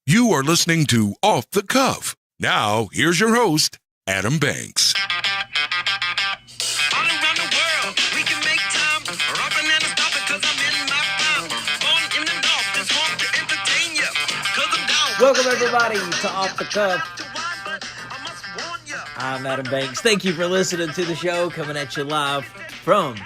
You are listening to Off the Cuff. Now, here's your host, Adam Banks. All around the world, we can make time. Rockin' and stopping 'cause I'm in my prime. Born in the north, just want to entertain you. 'Cause I'm down. Welcome everybody to Off the Cuff. I'm Adam Banks. Thank you for listening to the show, coming at you live from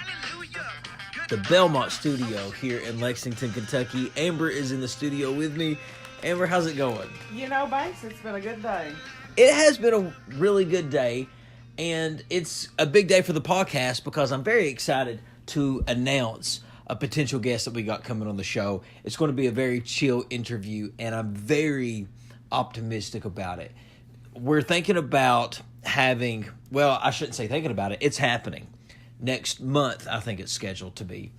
the Belmont studio here in Lexington, Kentucky. Amber is in the studio with me. Amber, how's it going? You know, Banks, it's been a good day. It has been a really good day, and it's a big day for the podcast because I'm very excited to announce a potential guest that we got coming on the show. It's going to be a very chill interview, and I'm very optimistic about it. We're thinking about having, well, I shouldn't say thinking about it, it's happening. Next month, I think it's scheduled to be.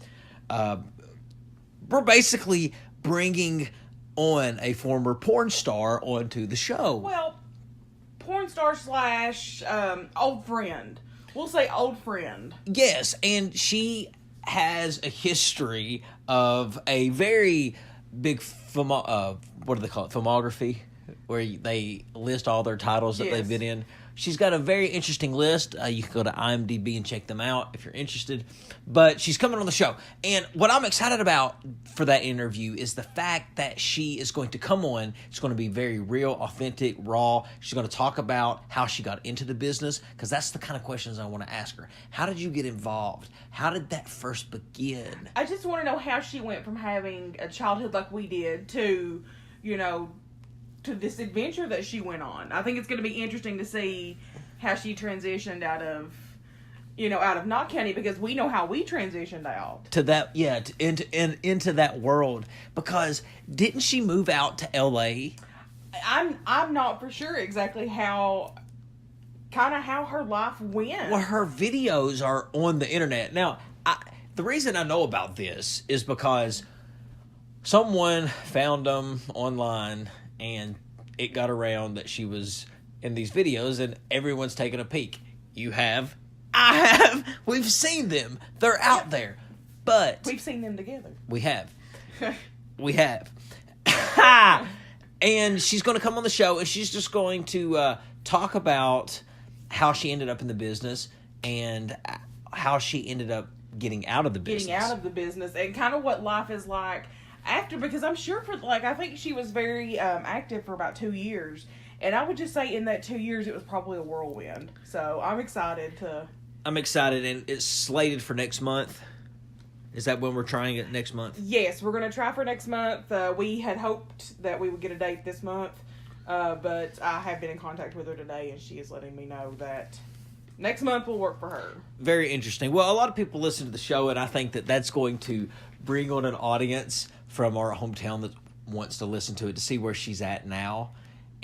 We're basically bringing on a former porn star onto the show. Well, porn star slash old friend. We'll say old friend. Yes, and she has a history of a very big, what do they call it, filmography, where they list all their titles that they've been in. She's got a very interesting list. You can go to IMDb and check them out if you're interested. But she's coming on the show. And what I'm excited about for that interview is the fact that she is going to come on. It's going to be very real, authentic, raw. She's going to talk about how she got into the business, because that's the kind of questions I want to ask her. How did you get involved? How did that first begin? I just want to know how she went from having a childhood like we did to, you know, to this adventure that she went on. I think it's going to be interesting to see how she transitioned out of Knott County, because we know how we transitioned out. To that, yeah, into that world. Because didn't she move out to L.A.? I'm not for sure exactly how her life went. Well, her videos are on the internet. Now, the reason I know about this is because someone found them online, and it got around that she was in these videos, and everyone's taking a peek. You have. I have. We've seen them. They're out there. But we've seen them together. We have. We have. And she's going to come on the show, and she's just going to talk about how she ended up in the business and how she ended up getting out of the business. And kind of what life is like after, because I'm sure I think she was very active for about 2 years, and I would just say in that 2 years it was probably a whirlwind. So I'm excited, and it's slated for next month. Is that when we're trying it, next month? Yes, we're going to try for next month. We had hoped that we would get a date this month, but I have been in contact with her today, and she is letting me know that next month will work for her. Very interesting. Well, a lot of people listen to the show, and I think that that's going to bring on an audience from our hometown that wants to listen to it, to see where she's at now.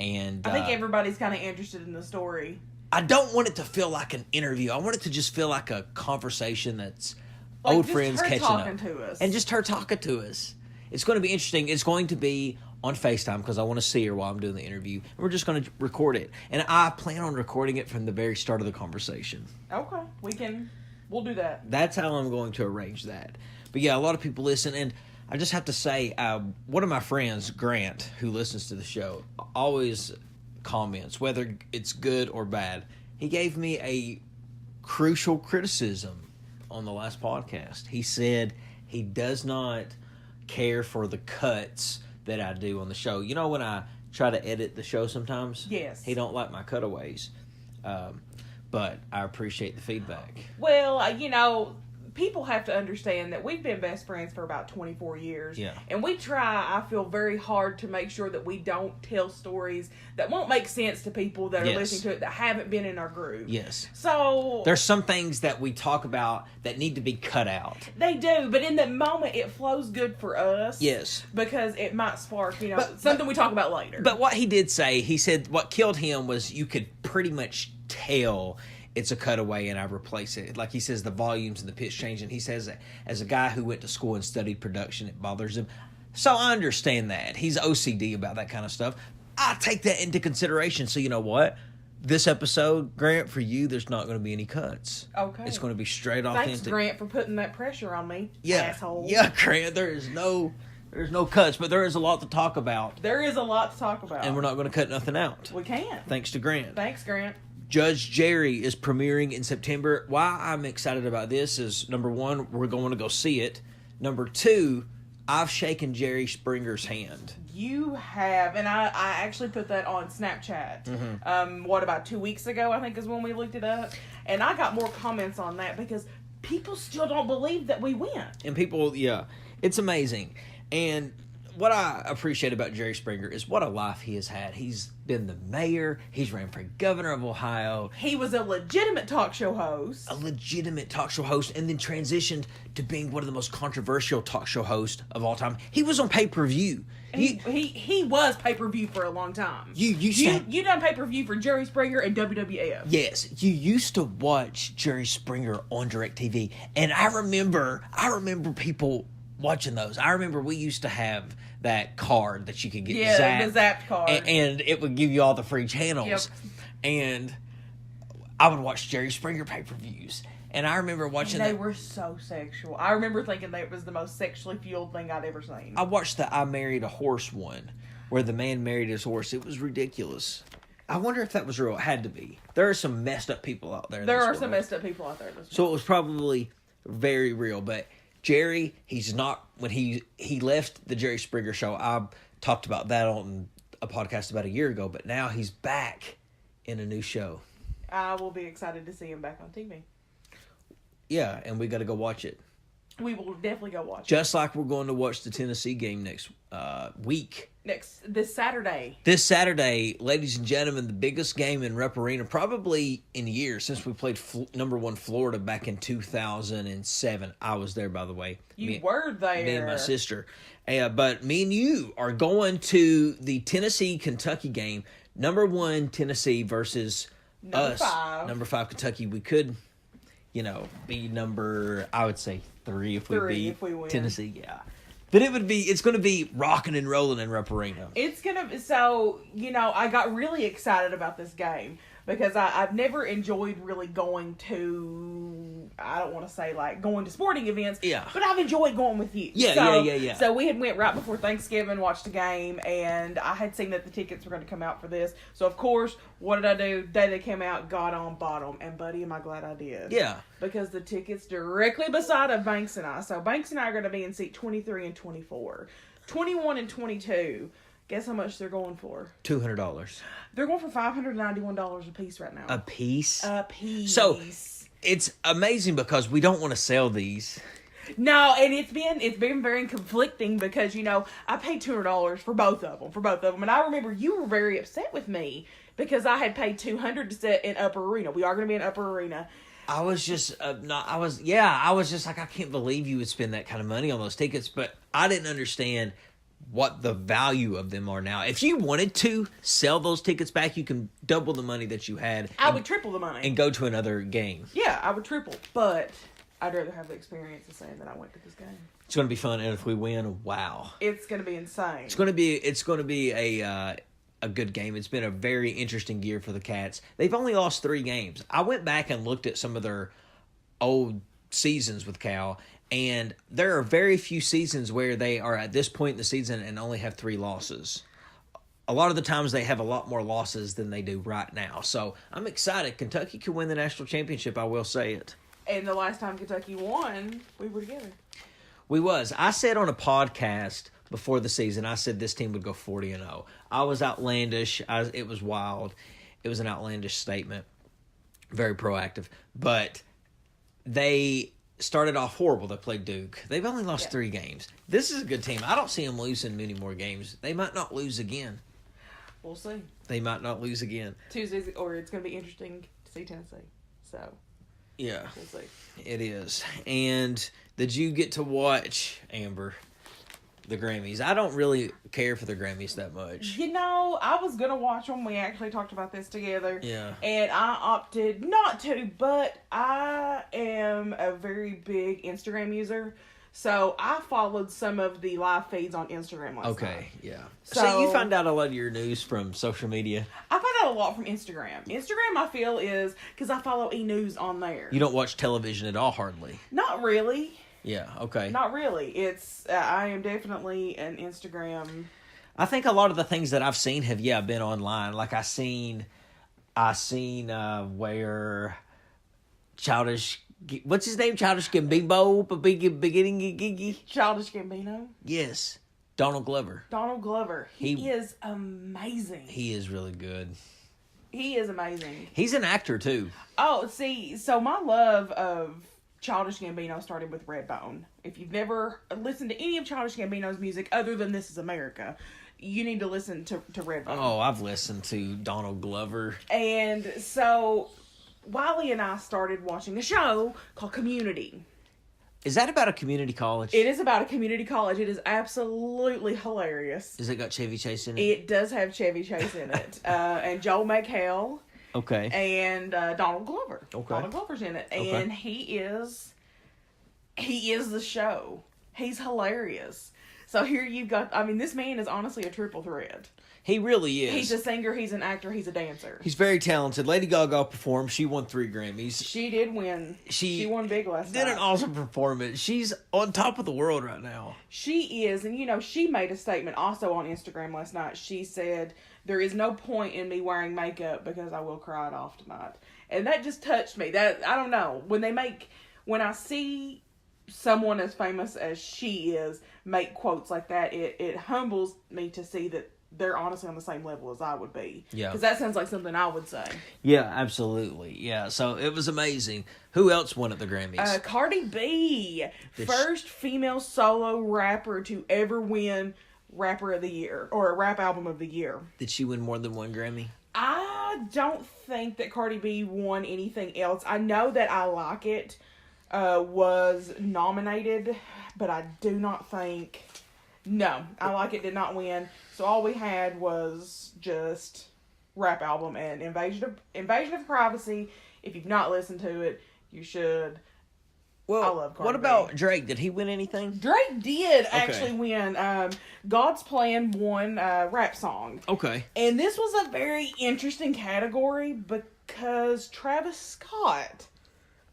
And I think everybody's kind of interested in the story. I don't want it to feel like an interview. I want it to just feel like a conversation that's like old friends catching up. To us. And just her talking to us. It's going to be interesting. It's going to be on FaceTime, because I want to see her while I'm doing the interview. And we're just going to record it. And I plan on recording it from the very start of the conversation. Okay. We'll do that. That's how I'm going to arrange that. But yeah, a lot of people listen, and I just have to say, one of my friends, Grant, who listens to the show, always comments, whether it's good or bad. He gave me a crucial criticism on the last podcast. He said he does not care for the cuts that I do on the show. You know, when I try to edit the show sometimes? Yes. He don't like my cutaways. But I appreciate the feedback. Well, people have to understand that we've been best friends for about 24 years. Yeah. And we try, I feel, very hard to make sure that we don't tell stories that won't make sense to people that are listening to it that haven't been in our group. Yes. So there's some things that we talk about that need to be cut out. They do, but in the moment it flows good for us. Yes. Because it might spark, something we talk about later. But what he did say, he said what killed him was you could pretty much tell it's a cutaway and I replace it. Like he says, the volumes and the pitch change. And he says, as a guy who went to school and studied production, it bothers him. So I understand that. He's OCD about that kind of stuff. I take that into consideration. So you know what? This episode, Grant, for you, there's not going to be any cuts. Okay. It's going to be straight authentic. Thanks, Grant, for putting that pressure on me, yeah. asshole. Yeah, Grant, there is no There's no cuts, but there is a lot to talk about. There is a lot to talk about. And we're not going to cut nothing out. We can't. Thanks to Grant. Thanks, Grant. Judge Jerry is premiering in September. Why I'm excited about this is, number one, we're going to go see it. Number two, I've shaken Jerry Springer's hand. You have, and I actually put that on Snapchat. Mm-hmm. About 2 weeks ago, I think is when we looked it up. And I got more comments on that because people still don't believe that we went. And people, yeah, it's amazing. And what I appreciate about Jerry Springer is what a life he has had. He's been the mayor. He's ran for governor of Ohio. He was a legitimate talk show host. And then transitioned to being one of the most controversial talk show hosts of all time. He was on pay-per-view. He was pay-per-view for a long time. You done pay-per-view for Jerry Springer and WWF. Yes, you used to watch Jerry Springer on DirecTV, and I remember people watching those. I remember we used to have that card that you could get zapped. The zapped card. And it would give you all the free channels. Yep. And I would watch Jerry Springer pay-per-views. And I remember watching They were so sexual. I remember thinking that it was the most sexually fueled thing I'd ever seen. I watched the I Married a Horse one, where the man married his horse. It was ridiculous. I wonder if that was real. It had to be. There are some messed up people out there. There are some messed up people out there. So it was probably very real. But Jerry, he's not, when he left the Jerry Springer show, I talked about that on a podcast about a year ago, but now he's back in a new show. I will be excited to see him back on TV. Yeah, and we got to go watch it. We will definitely go watch it. Just like we're going to watch the Tennessee game next week. This Saturday. This Saturday, ladies and gentlemen, the biggest game in Rupp Arena probably in years, since we played number one Florida back in 2007. I was there, by the way. You were there. Me and my sister. But me and you are going to the Tennessee-Kentucky game. Number one Tennessee versus us. Number 5 Kentucky. We could, be number, I would say, 3 if we beat Tennessee. Yeah. But it's going to be rocking and rolling in Rupp Arena. I got really excited about this game because I've never enjoyed really going to, I don't want to say going to sporting events, but I've enjoyed going with you. Yeah. So we had went right before Thanksgiving, watched the game, and I had seen that the tickets were going to come out for this. So of course, what did I do? Day they came out, got on, bought them, and buddy, am I glad I did. Yeah. Because the tickets directly beside of Banks and I. So Banks and I are going to be in seat 23 and 24. 21 and 22. Guess how much they're going for? $200. They're going for $591 a piece right now. A piece? A piece. So it's amazing because we don't want to sell these. No, and it's been very conflicting because I paid $200 for both of them, and I remember you were very upset with me because I had paid $200 to sit in Upper Arena. We are going to be in Upper Arena. I was just I was just like, I can't believe you would spend that kind of money on those tickets, but I didn't understand what the value of them are now. If you wanted to sell those tickets back, you can double the money that you had. I would triple the money. And go to another game. Yeah, I would triple. But I'd rather have the experience of saying that I went to this game. It's going to be fun, and if we win, wow. It's going to be insane. It's going to be a good game. It's been a very interesting year for the Cats. They've only lost 3 games. I went back and looked at some of their old seasons with Cal, and there are very few seasons where they are at this point in the season and only have 3 losses. A lot of the times they have a lot more losses than they do right now. So I'm excited. Kentucky could win the national championship, I will say it. And the last time Kentucky won, we were together. We was. I said on a podcast before the season, I said this team would go 40-0. I was outlandish. It was wild. It was an outlandish statement. Very proactive. But they started off horrible. They played Duke. They've only lost 3 games. This is a good team. I don't see them losing many more games. They might not lose again. We'll see. They might not lose again. Tuesdays, or it's going to be interesting to see Tennessee. So, yeah, we'll see. It is. And did you get to watch, Amber, the Grammys? I don't really care for the Grammys that much. I was going to watch them. We actually talked about this together. Yeah. And I opted not to, but I am a very big Instagram user. So I followed some of the live feeds on Instagram last night. Yeah. So you find out a lot of your news from social media? I find out a lot from Instagram. Instagram, I feel, is because I follow E! News on there. You don't watch television at all, hardly? Not really. Yeah, okay. Not really. It's I am definitely an Instagram. I think a lot of the things that I've seen have been online. Like I seen where Childish, what's his name? Childish Gambino, beginning. Childish Gambino. Yes, Donald Glover. Donald Glover. He is amazing. He is really good. He is amazing. He's an actor too. Oh, see, so my love of Childish Gambino started with Redbone. If you've never listened to any of Childish Gambino's music other than This Is America, you need to listen to Redbone. Oh, I've listened to Donald Glover. And so Wiley and I started watching a show called Community. Is that about a community college? It is about a community college. It is absolutely hilarious. Has it got Chevy Chase in it? It does have Chevy Chase in it. And Joel McHale. Okay. And Donald Glover. Okay. Donald Glover's in it. Okay. And he is the show. He's hilarious. So here you've got, I mean, this man is honestly a triple threat. He really is. He's a singer, he's an actor, he's a dancer. He's very talented. Lady Gaga performed. She won 3 Grammys. She did win. She won big last night. Did an awesome performance. She's on top of the world right now. She is, and you know, she made a statement also on Instagram last night. She said, "There is no point in me wearing makeup because I will cry it off tonight." And that just touched me. That, I don't know, when I see someone as famous as she is make quotes like that, it humbles me to see that they're honestly on the same level as I would be. Yeah. Because that sounds like something I would say. Yeah, absolutely. Yeah, so it was amazing. Who else won at the Grammys? Cardi B. First female solo rapper to ever win Rapper of the Year, or a Rap Album of the Year. Did she win more than 1 Grammy? I don't think that Cardi B won anything else. I know that I Like It was nominated, but I do not think... No, I Like It did not win. So all we had was just Rap Album and Invasion of Privacy. If you've not listened to it, you should. Well, I love Cardi what B. about Drake? Did he win anything? Drake did actually win. God's Plan won Rap Song. Okay. And this was a very interesting category because Travis Scott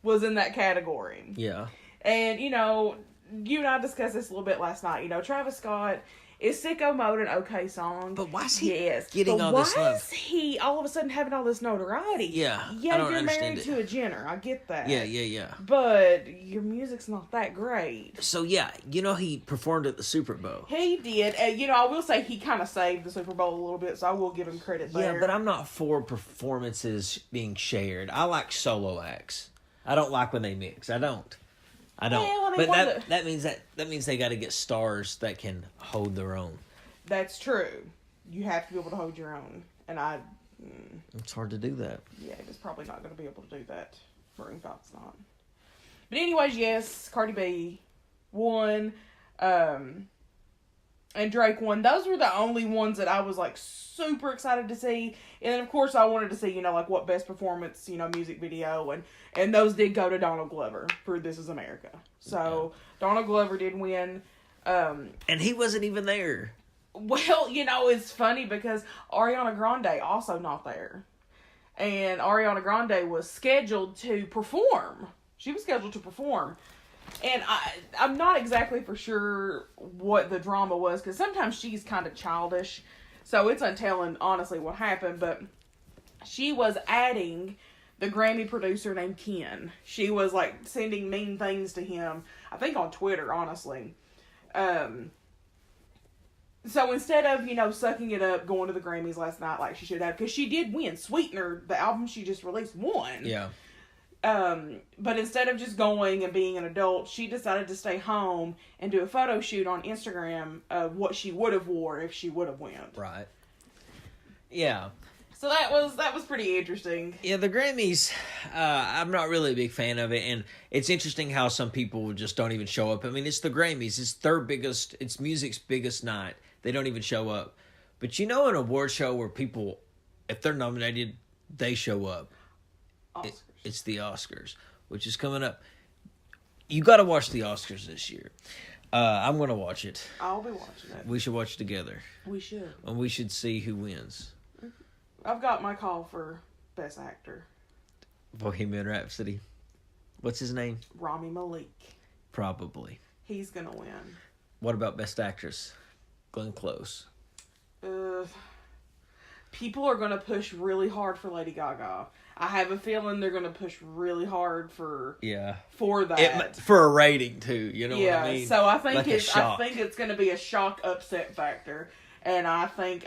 was in that category. Yeah. And, you know, you and I discussed this a little bit last night. You know, Travis Scott is Sicko Mode an okay song? But why is he this getting all this love? Why is he all of a sudden having all this notoriety? Yeah, I Yeah, don't you're understand married it. to a Jenner. I get that. Yeah. But your music's not that great. So, yeah, you know he performed at the Super Bowl. He did. And, you know, I will say he kind of saved the Super Bowl a little bit, so I will give him credit there. Yeah, but I'm not for performances being shared. I like solo acts. I don't like when they mix. I don't. Well, I mean, but that means they got to get stars that can hold their own. That's true. You have to be able to hold your own. And It's hard to do that. yeah, it's probably not going to be able to do that. Maroon 5's not. But anyways, yes, Cardi B won. And Drake won. Those were the only ones that I was, like, super excited to see. And then, of course, I wanted to see, you know, like, what best performance, you know, music video. And those did go to Donald Glover for This Is America. So, Donald Glover did win. And he wasn't even there. Well, you know, it's funny because Ariana Grande also not there. And Ariana Grande was scheduled to perform. She was scheduled to perform. And I'm not exactly for sure what the drama was, because sometimes she's kind of childish. So it's untelling, honestly, what happened. But she was adding the Grammy producer named Ken. She was, like, sending mean things to him. I think on Twitter, honestly. So instead of, you know, sucking it up, going to the Grammys last night like she should have, because she did win. Sweetener, the album she just released, won. Yeah. But instead of just going and being an adult, she decided to stay home and do a photo shoot on Instagram of what she would have wore if she would have went. Right. Yeah. So that was pretty interesting. Yeah, the Grammys, I'm not really a big fan of it, and it's interesting how some people just don't even show up. I mean, it's the Grammys. It's music's biggest night. They don't even show up. But you know an award show where people, if they're nominated, they show up. Oscars. It's the Oscars, which is coming up. You got to watch the Oscars this year. I'm going to watch it. I'll be watching it. We should watch it together. We should. And we should see who wins. I've got my call for Best Actor. Bohemian Rhapsody. What's his name? Rami Malek. Probably. He's gonna win. What about Best Actress? Glenn Close. People are gonna push really hard for Lady Gaga. I have a feeling they're gonna push really hard for that. For a rating too, you know what I mean? So I think like I think it's gonna be a shock upset factor. And I think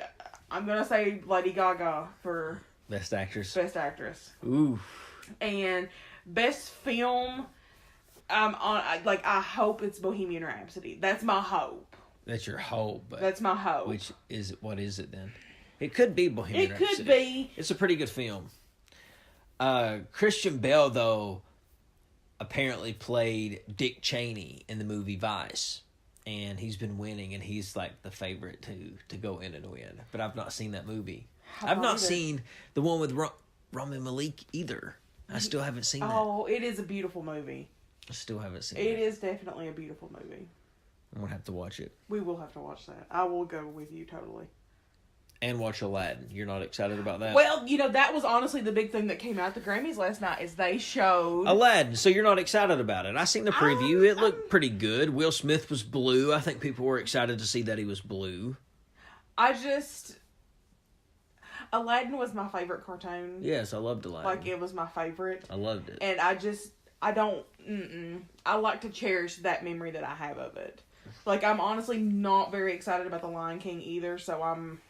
I'm gonna say Lady Gaga for Best Actress. Best Actress. Ooh. And Best Film, I hope it's Bohemian Rhapsody. That's my hope. That's your hope. But that's my hope. What is it then? It could be Bohemian Rhapsody. It could be. It's a pretty good film. Christian Bale, though, apparently played Dick Cheney in the movie Vice. And he's been winning, and he's like the favorite to go in and win. But I've not seen that movie. I've not seen the one with Rami Malek either. I still haven't seen that. Oh, it is a beautiful movie. I still haven't seen it. It is definitely a beautiful movie. I'm going to have to watch it. We will have to watch that. I will go with you totally. And watch Aladdin. You're not excited about that? Well, that was honestly the big thing that came out at the Grammys last night is they showed Aladdin. So you're not excited about it? I seen the preview. It looked pretty good. Will Smith was blue. I think people were excited to see that he was blue. Aladdin was my favorite cartoon. Yes, I loved Aladdin. Like, it was my favorite. I loved it. And I like to cherish that memory that I have of it. Like, I'm honestly not very excited about The Lion King either, so I'm...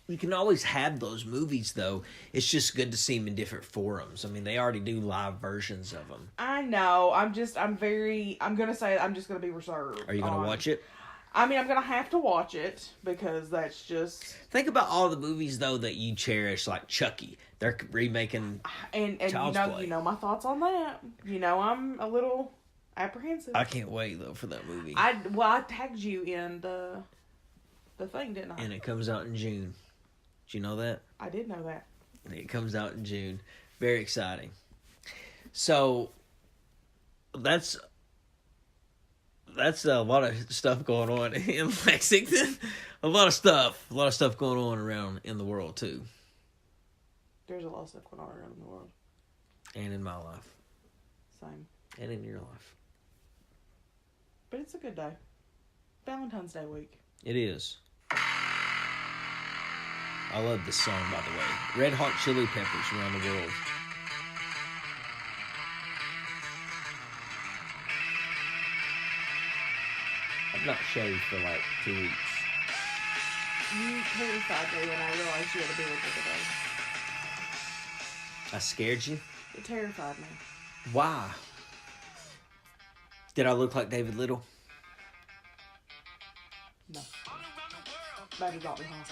You can always have those movies, though. It's just good to see them in different forums. I mean, they already do live versions of them. I know. I'm just going to be reserved. Are you going to watch it? I mean, I'm going to have to watch it because that's just... Think about all the movies, though, that you cherish, like Chucky. They're remaking Child's Play. You know my thoughts on that. I'm a little apprehensive. I can't wait, though, for that movie. I tagged you in the thing, didn't I? And it comes out in June. Did you know that? I did know that. It comes out in June. Very exciting. So, that's a lot of stuff going on in Lexington. A lot of stuff going on around in the world, too. There's a lot of stuff going on around in the world. And in my life. Same. And in your life. But it's a good day. Valentine's Day week. It is. I love this song, by the way. Red Hot Chili Peppers, Around the World. I've not shaved for like 2 weeks. You terrified me when I realized you had a beard the other day. I scared you? It terrified me. Why? Did I look like David Little? No. Maybe Bobby Hall.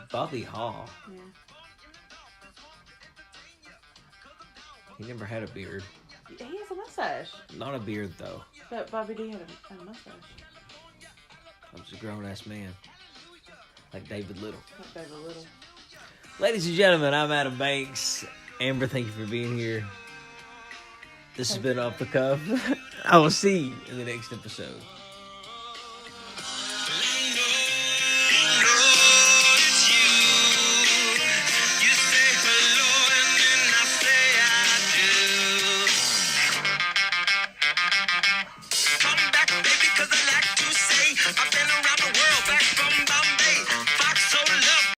Bobby Hall? Yeah. He never had a beard. He has a mustache. Not a beard, though. But Bobby D had a mustache. I was a grown-ass man. Like David Little. Like David Little. Ladies and gentlemen, I'm Adam Banks. Amber, thank you for being here. This has been Off the Cuff. I will see you in the next episode.